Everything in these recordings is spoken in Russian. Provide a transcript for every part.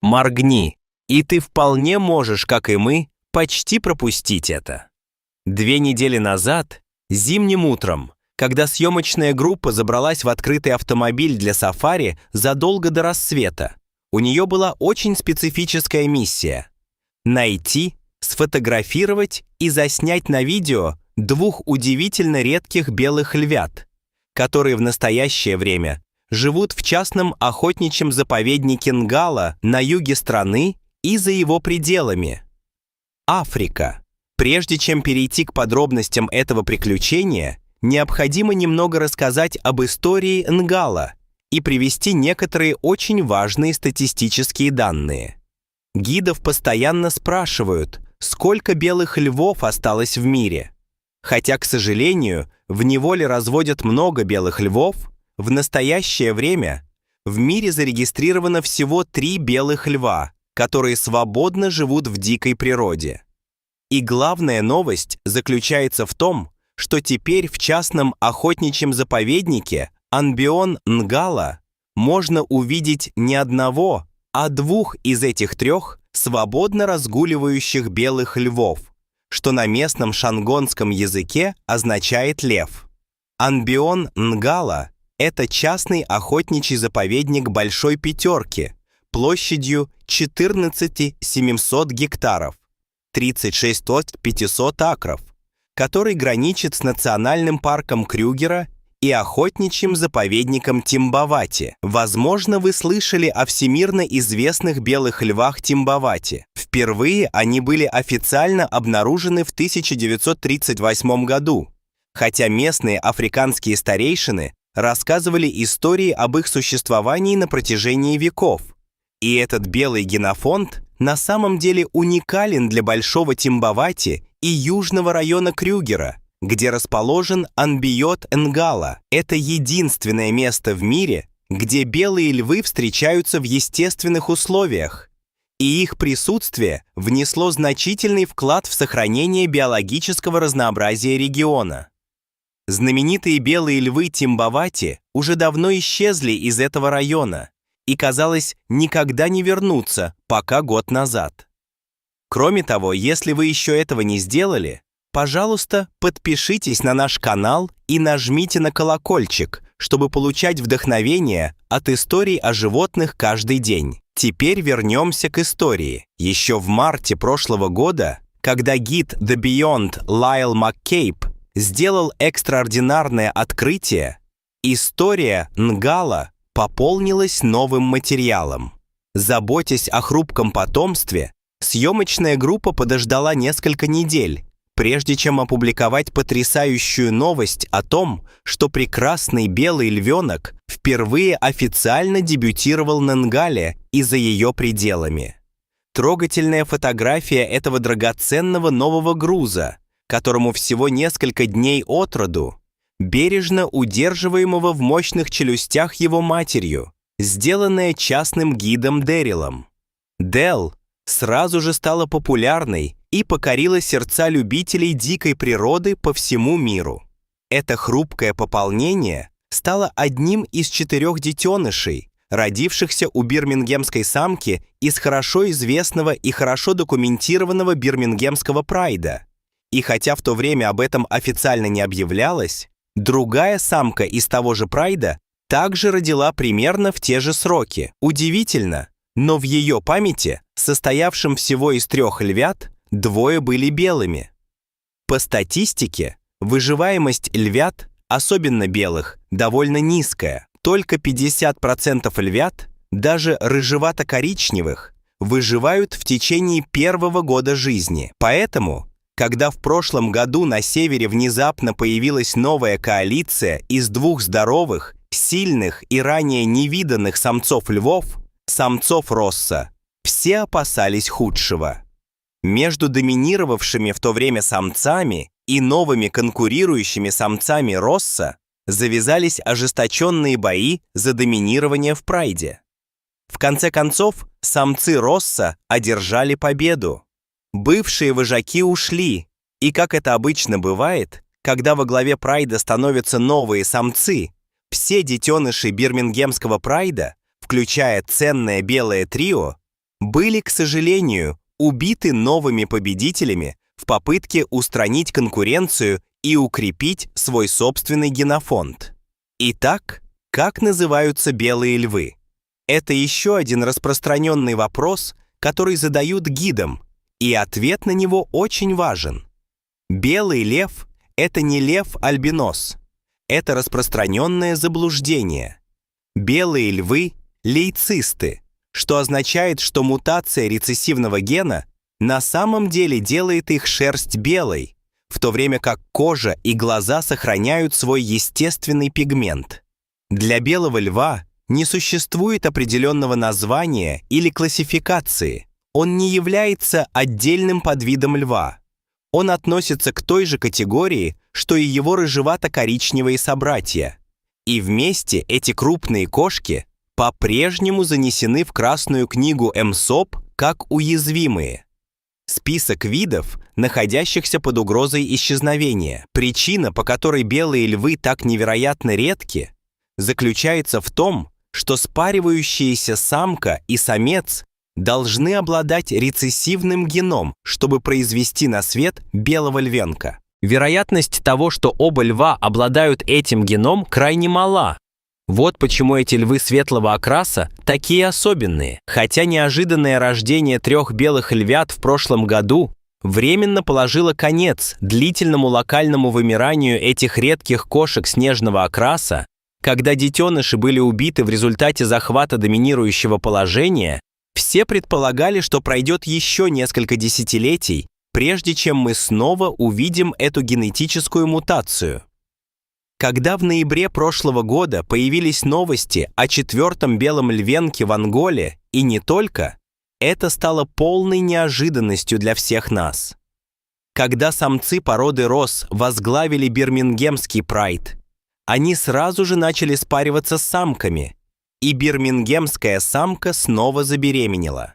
Моргни, и ты вполне можешь, как и мы, почти пропустить это. 2 недели назад, зимним утром, когда съемочная группа забралась в открытый автомобиль для сафари задолго до рассвета, у нее была очень специфическая миссия – найти, сфотографировать и заснять на видео 2 удивительно редких белых львят, которые в настоящее время живут в частном охотничьем заповеднике Нгала на юге страны и за его пределами. Африка. Прежде чем перейти к подробностям этого приключения, необходимо немного рассказать об истории Нгала и привести некоторые очень важные статистические данные. Гидов постоянно спрашивают, сколько белых львов осталось в мире. Хотя, к сожалению, в неволе разводят много белых львов, в настоящее время в мире зарегистрировано всего 3 белых льва, которые свободно живут в дикой природе. И главная новость заключается в том, что теперь в частном охотничьем заповеднике Анбион Нгала можно увидеть не одного, а 2 из этих 3 свободно разгуливающих белых львов, что на местном шангонском языке означает «лев». Анбион Нгала – это частный охотничий заповедник Большой Пятерки площадью 14 700 гектаров, 36 500 акров, который граничит с национальным парком Крюгера и охотничьим заповедником Тимбавати. Возможно, вы слышали о всемирно известных белых львах Тимбавати. Впервые они были официально обнаружены в 1938 году, хотя местные африканские старейшины рассказывали истории об их существовании на протяжении веков. И этот белый генофонд на самом деле уникален для Большого Тимбавати и южного района Крюгера, где расположен Анбиот Нгала. Это единственное место в мире, где белые львы встречаются в естественных условиях, и их присутствие внесло значительный вклад в сохранение биологического разнообразия региона. Знаменитые белые львы Тимбавати уже давно исчезли из этого района и, казалось, никогда не вернутся, пока год назад. Кроме того, если вы еще этого не сделали, пожалуйста, подпишитесь на наш канал и нажмите на колокольчик, чтобы получать вдохновение от историй о животных каждый день. Теперь вернемся к истории. Еще в марте прошлого года, когда гид The Beyond Лайл Маккейб сделал экстраординарное открытие, история Нгала пополнилась новым материалом. Заботясь о хрупком потомстве, съемочная группа подождала несколько недель, прежде чем опубликовать потрясающую новость о том, что прекрасный белый львенок впервые официально дебютировал на Нгале и за ее пределами. Трогательная фотография этого драгоценного нового груза, которому всего несколько дней от роду, бережно удерживаемого в мощных челюстях его матерью, сделанная частным гидом Дэрилом. Дэл сразу же стала популярной и покорила сердца любителей дикой природы по всему миру. Это хрупкое пополнение стало одним из 4 детенышей, родившихся у бирмингемской самки из хорошо известного и хорошо документированного бирмингемского прайда. И хотя в то время об этом официально не объявлялось, другая самка из того же прайда также родила примерно в те же сроки. Удивительно, но в ее памяти, состоявшем всего из 3 львят, 2 были белыми. По статистике, выживаемость львят, особенно белых, довольно низкая. Только 50% львят, даже рыжевато-коричневых, выживают в течение 1-го года жизни. Поэтому, когда в прошлом году на севере внезапно появилась новая коалиция из 2 здоровых, сильных и ранее невиданных самцов-львов, самцов Росса, все опасались худшего. Между доминировавшими в то время самцами и новыми конкурирующими самцами Росса завязались ожесточенные бои за доминирование в прайде. В конце концов, самцы Росса одержали победу. Бывшие вожаки ушли, и, как это обычно бывает, когда во главе прайда становятся новые самцы, все детеныши бирмингемского прайда, включая ценное белое трио, были, к сожалению, убиты новыми победителями в попытке устранить конкуренцию и укрепить свой собственный генофонд. Итак, как называются белые львы? Это еще один распространенный вопрос, который задают гидам, и ответ на него очень важен. Белый лев – это не лев-альбинос. Это распространенное заблуждение. Белые львы – лейцисты, что означает, что мутация рецессивного гена на самом деле делает их шерсть белой, в то время как кожа и глаза сохраняют свой естественный пигмент. Для белого льва не существует определенного названия или классификации. Он не является отдельным подвидом льва. Он относится к той же категории, что и его рыжевато-коричневые собратья. И вместе эти крупные кошки по-прежнему занесены в Красную книгу МСОП как уязвимые. Список видов, находящихся под угрозой исчезновения. Причина, по которой белые львы так невероятно редки, заключается в том, что спаривающаяся самка и самец должны обладать рецессивным геном, чтобы произвести на свет белого львенка. Вероятность того, что оба льва обладают этим геном, крайне мала. Вот почему эти львы светлого окраса такие особенные, хотя неожиданное рождение 3 белых львят в прошлом году временно положило конец длительному локальному вымиранию этих редких кошек снежного окраса, когда детеныши были убиты в результате захвата доминирующего положения. Все предполагали, что пройдет еще несколько десятилетий, прежде чем мы снова увидим эту генетическую мутацию. Когда в ноябре прошлого года появились новости о 4-м белом львенке в Анголе, и не только, это стало полной неожиданностью для всех нас. Когда самцы породы Росс возглавили бирмингемский прайд, они сразу же начали спариваться с самками, и бирмингемская самка снова забеременела.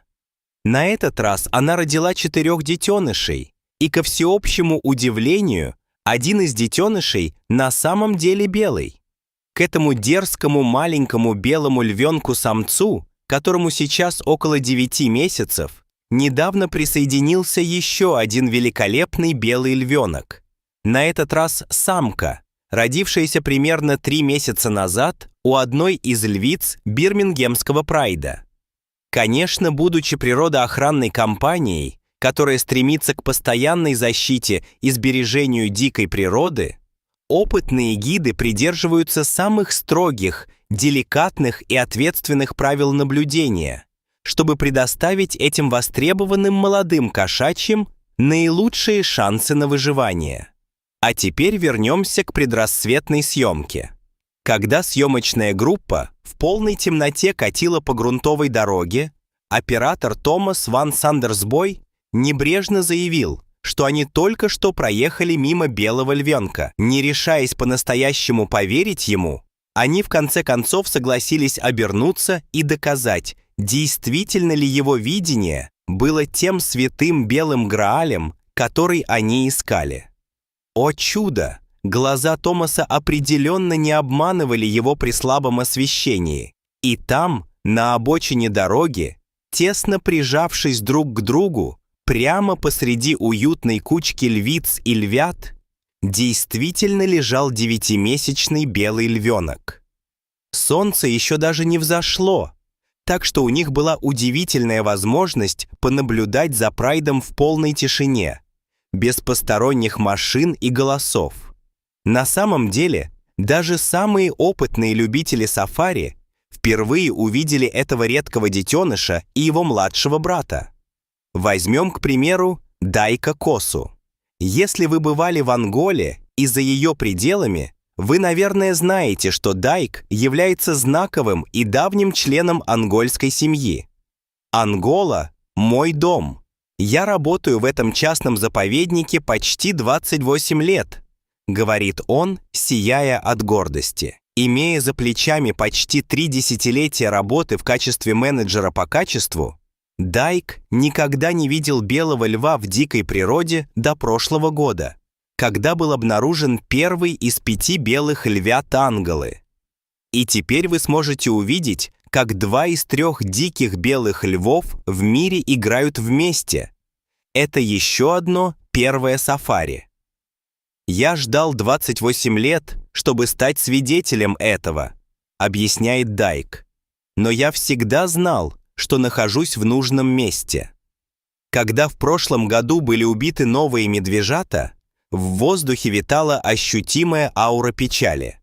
На этот раз она родила 4 детенышей, и, ко всеобщему удивлению, один из детенышей на самом деле белый. К этому дерзкому маленькому белому львенку-самцу, которому сейчас около 9 месяцев, недавно присоединился еще один великолепный белый львенок. На этот раз самка, родившаяся примерно 3 месяца назад у одной из львиц бирмингемского прайда. Конечно, будучи природоохранной компанией, которая стремится к постоянной защите и сбережению дикой природы, опытные гиды придерживаются самых строгих, деликатных и ответственных правил наблюдения, чтобы предоставить этим востребованным молодым кошачьим наилучшие шансы на выживание. А теперь вернемся к предрассветной съемке. Когда съемочная группа в полной темноте катила по грунтовой дороге, оператор Томас Ван Сандерсбой небрежно заявил, что они только что проехали мимо белого львенка. Не решаясь по-настоящему поверить ему, они в конце концов согласились обернуться и доказать, действительно ли его видение было тем святым белым граалем, который они искали. О чудо! Глаза Томаса определенно не обманывали его при слабом освещении. И там, на обочине дороги, тесно прижавшись друг к другу, прямо посреди уютной кучки львиц и львят, действительно лежал 9-месячный белый львенок. Солнце еще даже не взошло, так что у них была удивительная возможность понаблюдать за прайдом в полной тишине, без посторонних машин и голосов. На самом деле, даже самые опытные любители сафари впервые увидели этого редкого детеныша и его младшего брата. Возьмем, к примеру, Дайка Косу. Если вы бывали в Анголе и за ее пределами, вы, наверное, знаете, что Дайк является знаковым и давним членом ангольской семьи. Ангола – мой дом. Я работаю в этом частном заповеднике почти 28 лет, говорит он, сияя от гордости. Имея за плечами почти 3 десятилетия работы в качестве менеджера по качеству, Дайк никогда не видел белого льва в дикой природе до прошлого года, когда был обнаружен первый из 5 белых львят Анголы. И теперь вы сможете увидеть, как 2 из 3 диких белых львов в мире играют вместе. Это еще одно первое сафари. Я ждал 28 лет, чтобы стать свидетелем этого, объясняет Дайк. Но я всегда знал, что нахожусь в нужном месте. Когда в прошлом году были убиты новые медвежата, в воздухе витала ощутимая аура печали.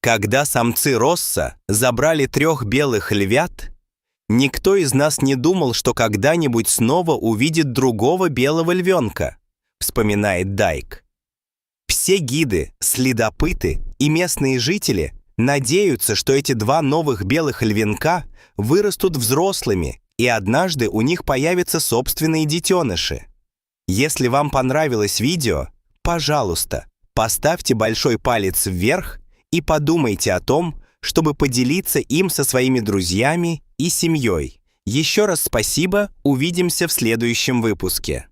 Когда самцы Росса забрали 3 белых львят, никто из нас не думал, что когда-нибудь снова увидит другого белого львенка, вспоминает Дайк. Все гиды, следопыты и местные жители надеются, что эти 2 новых белых львенка вырастут взрослыми, и однажды у них появятся собственные детеныши. Если вам понравилось видео, пожалуйста, поставьте большой палец вверх и подумайте о том, чтобы поделиться им со своими друзьями и семьей. Еще раз спасибо, увидимся в следующем выпуске.